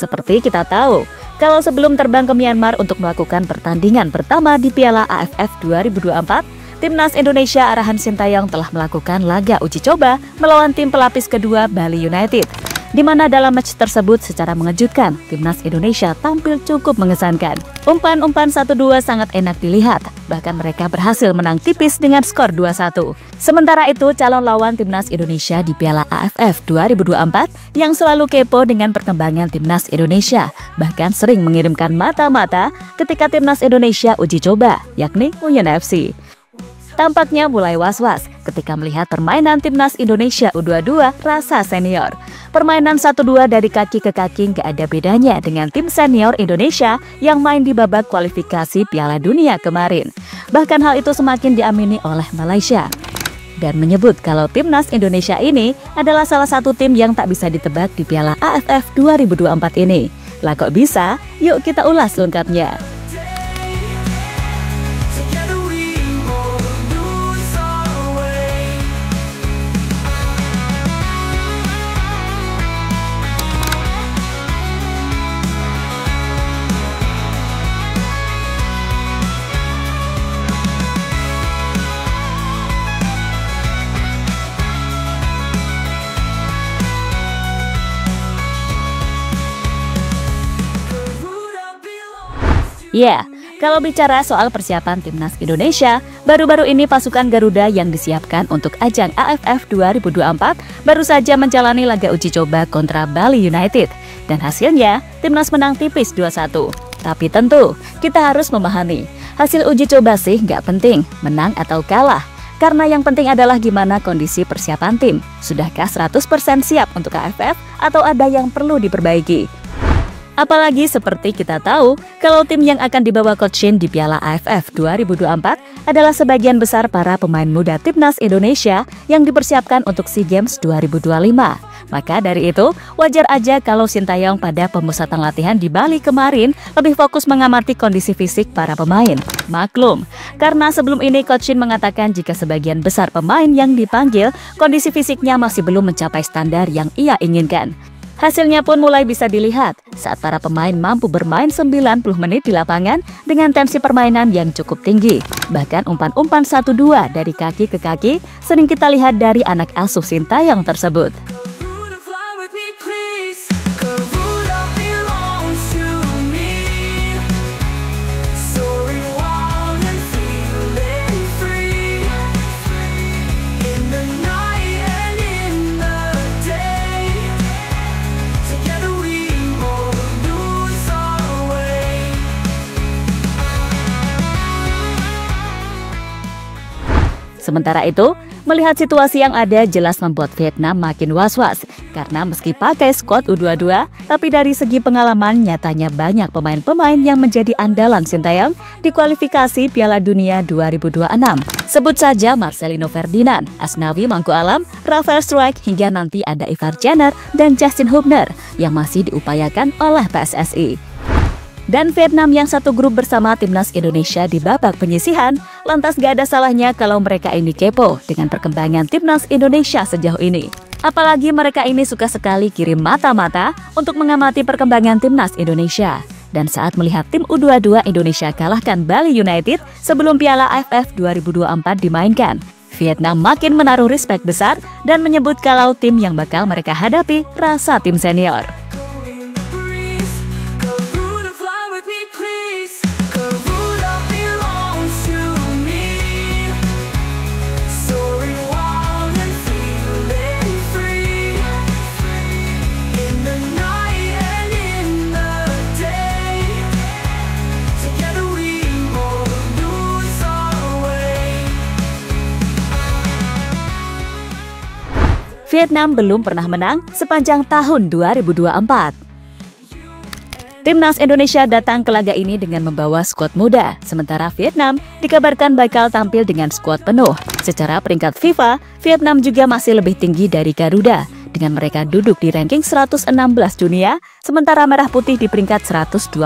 Seperti kita tahu, kalau sebelum terbang ke Myanmar untuk melakukan pertandingan pertama di Piala AFF 2024, Timnas Indonesia arahan Sintayong telah melakukan laga uji coba melawan tim pelapis kedua Bali United, di mana dalam match tersebut secara mengejutkan, Timnas Indonesia tampil cukup mengesankan. Umpan-umpan 1-2 sangat enak dilihat, bahkan mereka berhasil menang tipis dengan skor 2-1. Sementara itu, calon lawan Timnas Indonesia di Piala AFF 2024 yang selalu kepo dengan perkembangan Timnas Indonesia, bahkan sering mengirimkan mata-mata ketika Timnas Indonesia uji coba, yakni Uyun FC. Tampaknya mulai was-was ketika melihat permainan Timnas Indonesia U22 rasa senior. Permainan 1-2 dari kaki ke kaki gak ada bedanya dengan tim senior Indonesia yang main di babak kualifikasi Piala Dunia kemarin. Bahkan hal itu semakin diamini oleh Malaysia, dan menyebut kalau Timnas Indonesia ini adalah salah satu tim yang tak bisa ditebak di Piala AFF 2024 ini. Lah kok bisa? Yuk kita ulas lengkapnya. Ya, kalau bicara soal persiapan Timnas Indonesia, baru-baru ini pasukan Garuda yang disiapkan untuk ajang AFF 2024 baru saja menjalani laga uji coba kontra Bali United. Dan hasilnya, Timnas menang tipis 2-1. Tapi tentu, kita harus memahami, hasil uji coba sih nggak penting, menang atau kalah. Karena yang penting adalah gimana kondisi persiapan tim. Sudahkah 100% siap untuk AFF atau ada yang perlu diperbaiki? Apalagi seperti kita tahu, kalau tim yang akan dibawa Coach Shin di Piala AFF 2024 adalah sebagian besar para pemain muda Timnas Indonesia yang dipersiapkan untuk SEA Games 2025. Maka dari itu, wajar aja kalau Sintayong pada pemusatan latihan di Bali kemarin lebih fokus mengamati kondisi fisik para pemain. Maklum, karena sebelum ini Coach Shin mengatakan jika sebagian besar pemain yang dipanggil, kondisi fisiknya masih belum mencapai standar yang ia inginkan. Hasilnya pun mulai bisa dilihat saat para pemain mampu bermain 90 menit di lapangan dengan tensi permainan yang cukup tinggi. Bahkan umpan-umpan 1-2 dari kaki ke kaki sering kita lihat dari anak asuh Sintayong tersebut. Sementara itu, melihat situasi yang ada jelas membuat Vietnam makin was-was. Karena meski pakai skuad U22, tapi dari segi pengalaman nyatanya banyak pemain-pemain yang menjadi andalan Sintayong di kualifikasi Piala Dunia 2026. Sebut saja Marcelino Ferdinand, Asnawi Mangku Alam, Rafael Struijk, hingga nanti ada Ivar Jenner dan Justin Hubner yang masih diupayakan oleh PSSI. Dan Vietnam yang satu grup bersama Timnas Indonesia di babak penyisihan, lantas gak ada salahnya kalau mereka ini kepo dengan perkembangan Timnas Indonesia sejauh ini. Apalagi mereka ini suka sekali kirim mata-mata untuk mengamati perkembangan Timnas Indonesia. Dan saat melihat tim U22 Indonesia kalahkan Bali United sebelum Piala AFF 2024 dimainkan, Vietnam makin menaruh respek besar dan menyebut kalau tim yang bakal mereka hadapi rasa tim senior. Vietnam belum pernah menang sepanjang tahun 2024. Timnas Indonesia datang ke laga ini dengan membawa skuad muda, sementara Vietnam dikabarkan bakal tampil dengan skuad penuh. Secara peringkat FIFA, Vietnam juga masih lebih tinggi dari Garuda, dengan mereka duduk di ranking 116 dunia, sementara Merah Putih di peringkat 125.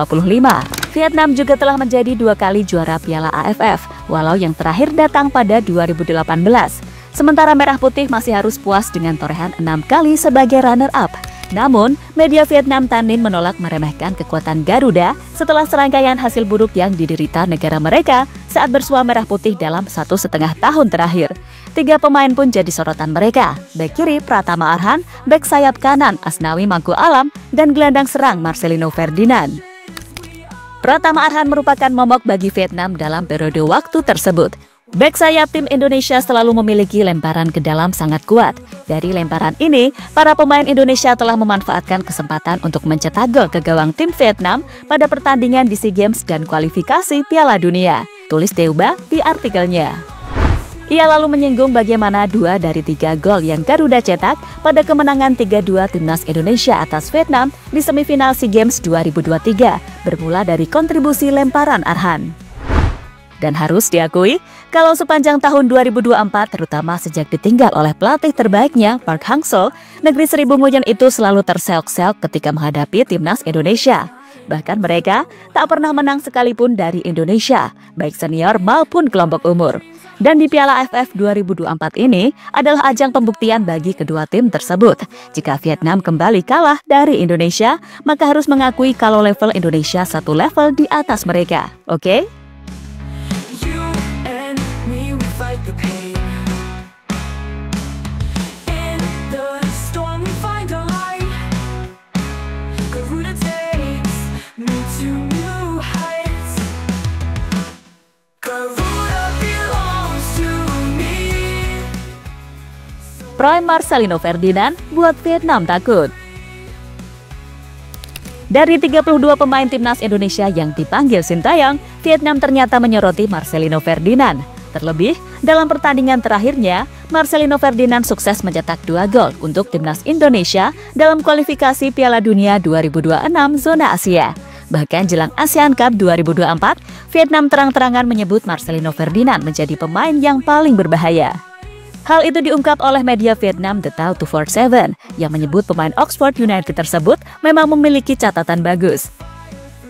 Vietnam juga telah menjadi 2 kali juara Piala AFF, walau yang terakhir datang pada 2018. Sementara Merah Putih masih harus puas dengan torehan 6 kali sebagai runner-up. Namun, media Vietnam Tan Ninh menolak meremehkan kekuatan Garuda setelah serangkaian hasil buruk yang diderita negara mereka saat bersua merah putih dalam 1,5 tahun terakhir. 3 pemain pun jadi sorotan mereka, bek kiri Pratama Arhan, bek sayap kanan Asnawi Mangku Alam, dan gelandang serang Marcelino Ferdinand. Pratama Arhan merupakan momok bagi Vietnam dalam periode waktu tersebut. Bek sayap tim Indonesia selalu memiliki lemparan ke dalam sangat kuat. Dari lemparan ini, para pemain Indonesia telah memanfaatkan kesempatan untuk mencetak gol ke gawang tim Vietnam pada pertandingan di SEA Games dan kualifikasi Piala Dunia, tulis Deuba di artikelnya. Ia lalu menyinggung bagaimana 2 dari 3 gol yang Garuda cetak pada kemenangan 3-2 timnas Indonesia atas Vietnam di semifinal SEA Games 2023 bermula dari kontribusi lemparan Arhan. Dan harus diakui, kalau sepanjang tahun 2024, terutama sejak ditinggal oleh pelatih terbaiknya Park Hang-seo, negeri seribu nguyen itu selalu terseok-seok ketika menghadapi timnas Indonesia. Bahkan mereka tak pernah menang sekalipun dari Indonesia, baik senior maupun kelompok umur. Dan di Piala AFF 2024 ini adalah ajang pembuktian bagi kedua tim tersebut. Jika Vietnam kembali kalah dari Indonesia, maka harus mengakui kalau level Indonesia satu level di atas mereka. Oke? Prime Marcelino Ferdinand buat Vietnam takut. Dari 32 pemain timnas Indonesia yang dipanggil Sintayong, Vietnam ternyata menyoroti Marcelino Ferdinand. Terlebih, dalam pertandingan terakhirnya, Marcelino Ferdinand sukses mencetak 2 gol untuk timnas Indonesia dalam kualifikasi Piala Dunia 2026 zona Asia. Bahkan jelang ASEAN Cup 2024, Vietnam terang-terangan menyebut Marcelino Ferdinand menjadi pemain yang paling berbahaya. Hal itu diungkap oleh media Vietnam The Tao 247 yang menyebut pemain Oxford United tersebut memang memiliki catatan bagus.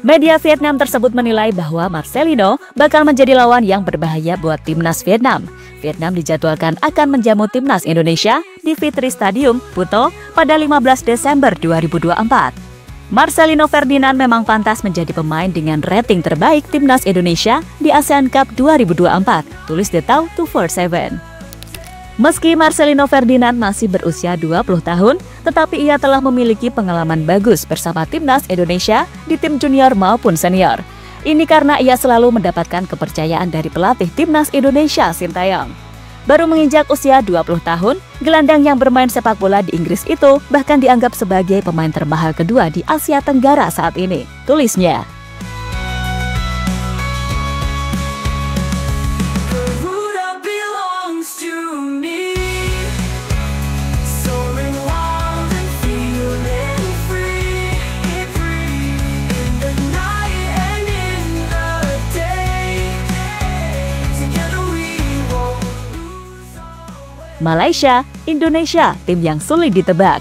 Media Vietnam tersebut menilai bahwa Marcelino bakal menjadi lawan yang berbahaya buat timnas Vietnam. Vietnam dijadwalkan akan menjamu timnas Indonesia di Vitri Stadium, Puto pada 15 Desember 2024. Marcelino Ferdinand memang pantas menjadi pemain dengan rating terbaik timnas Indonesia di ASEAN Cup 2024, tulis The Tao 247. Meski Marcelino Ferdinand masih berusia 20 tahun, tetapi ia telah memiliki pengalaman bagus bersama timnas Indonesia di tim junior maupun senior. Ini karena ia selalu mendapatkan kepercayaan dari pelatih timnas Indonesia Sintayong. Baru menginjak usia 20 tahun, gelandang yang bermain sepak bola di Inggris itu bahkan dianggap sebagai pemain termahal kedua di Asia Tenggara saat ini, tulisnya. Malaysia, Indonesia, tim yang sulit ditebak.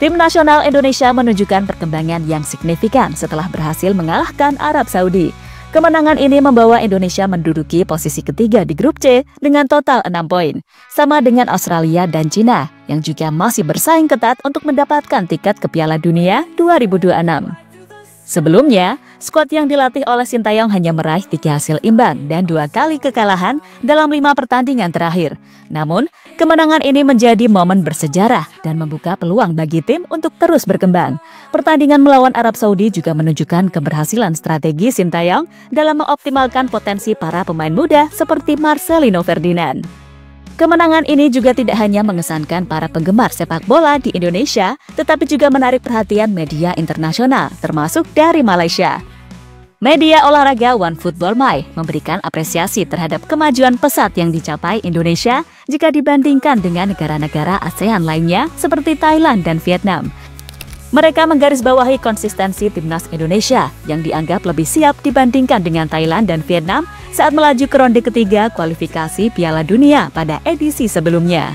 Tim nasional Indonesia menunjukkan perkembangan yang signifikan setelah berhasil mengalahkan Arab Saudi. Kemenangan ini membawa Indonesia menduduki posisi ketiga di grup C dengan total 6 poin, sama dengan Australia dan Cina yang juga masih bersaing ketat untuk mendapatkan tiket ke Piala Dunia 2026. Sebelumnya, skuad yang dilatih oleh Sintayong hanya meraih 3 hasil imbang dan 2 kali kekalahan dalam 5 pertandingan terakhir. Namun, kemenangan ini menjadi momen bersejarah dan membuka peluang bagi tim untuk terus berkembang. Pertandingan melawan Arab Saudi juga menunjukkan keberhasilan strategi Sintayong dalam mengoptimalkan potensi para pemain muda seperti Marcelino Ferdinand. Kemenangan ini juga tidak hanya mengesankan para penggemar sepak bola di Indonesia, tetapi juga menarik perhatian media internasional, termasuk dari Malaysia. Media olahraga OneFootballMy memberikan apresiasi terhadap kemajuan pesat yang dicapai Indonesia jika dibandingkan dengan negara-negara ASEAN lainnya seperti Thailand dan Vietnam. Mereka menggarisbawahi konsistensi timnas Indonesia yang dianggap lebih siap dibandingkan dengan Thailand dan Vietnam saat melaju ke ronde ketiga kualifikasi Piala Dunia pada edisi sebelumnya.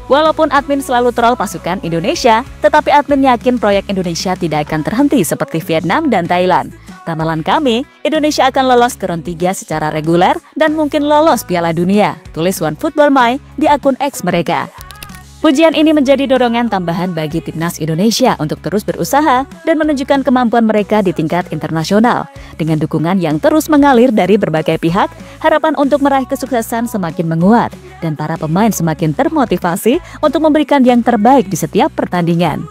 Walaupun admin selalu troll pasukan Indonesia, tetapi admin yakin proyek Indonesia tidak akan terhenti seperti Vietnam dan Thailand. Ramalan kami, Indonesia akan lolos ke ronde 3 secara reguler dan mungkin lolos Piala Dunia, tulis OneFootballMy di akun X mereka. Pujian ini menjadi dorongan tambahan bagi Timnas Indonesia untuk terus berusaha dan menunjukkan kemampuan mereka di tingkat internasional. Dengan dukungan yang terus mengalir dari berbagai pihak, harapan untuk meraih kesuksesan semakin menguat dan para pemain semakin termotivasi untuk memberikan yang terbaik di setiap pertandingan.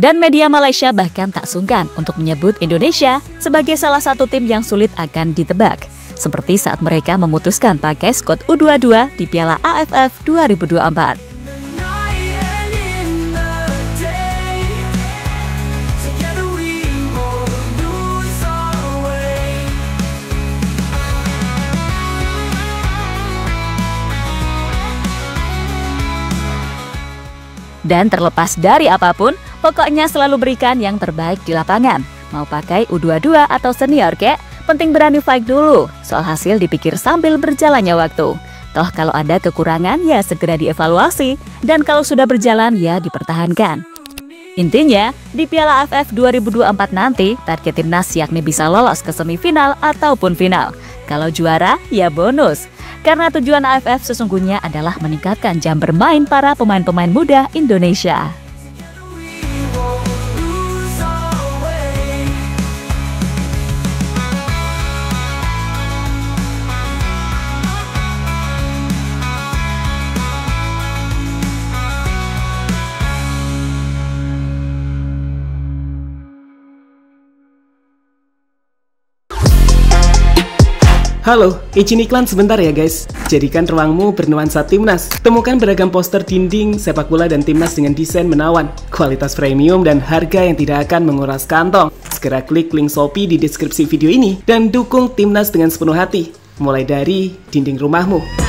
Dan media Malaysia bahkan tak sungkan untuk menyebut Indonesia sebagai salah satu tim yang sulit akan ditebak. Seperti saat mereka memutuskan pakai skuad U22 di Piala AFF 2024. Dan terlepas dari apapun, pokoknya selalu berikan yang terbaik di lapangan. Mau pakai U22 atau senior kek, penting berani fight dulu. Soal hasil dipikir sambil berjalannya waktu. Toh kalau ada kekurangan ya segera dievaluasi, dan kalau sudah berjalan ya dipertahankan. Intinya, di Piala AFF 2024 nanti, target timnas yakni bisa lolos ke semifinal ataupun final. Kalau juara, ya bonus. Karena tujuan AFF sesungguhnya adalah meningkatkan jam bermain para pemain-pemain muda Indonesia. Halo, izin iklan sebentar ya guys. Jadikan ruangmu bernuansa Timnas. Temukan beragam poster dinding, sepak bola dan Timnas dengan desain menawan, kualitas premium dan harga yang tidak akan menguras kantong. Segera klik link Shopee di deskripsi video ini dan dukung Timnas dengan sepenuh hati. Mulai dari dinding rumahmu.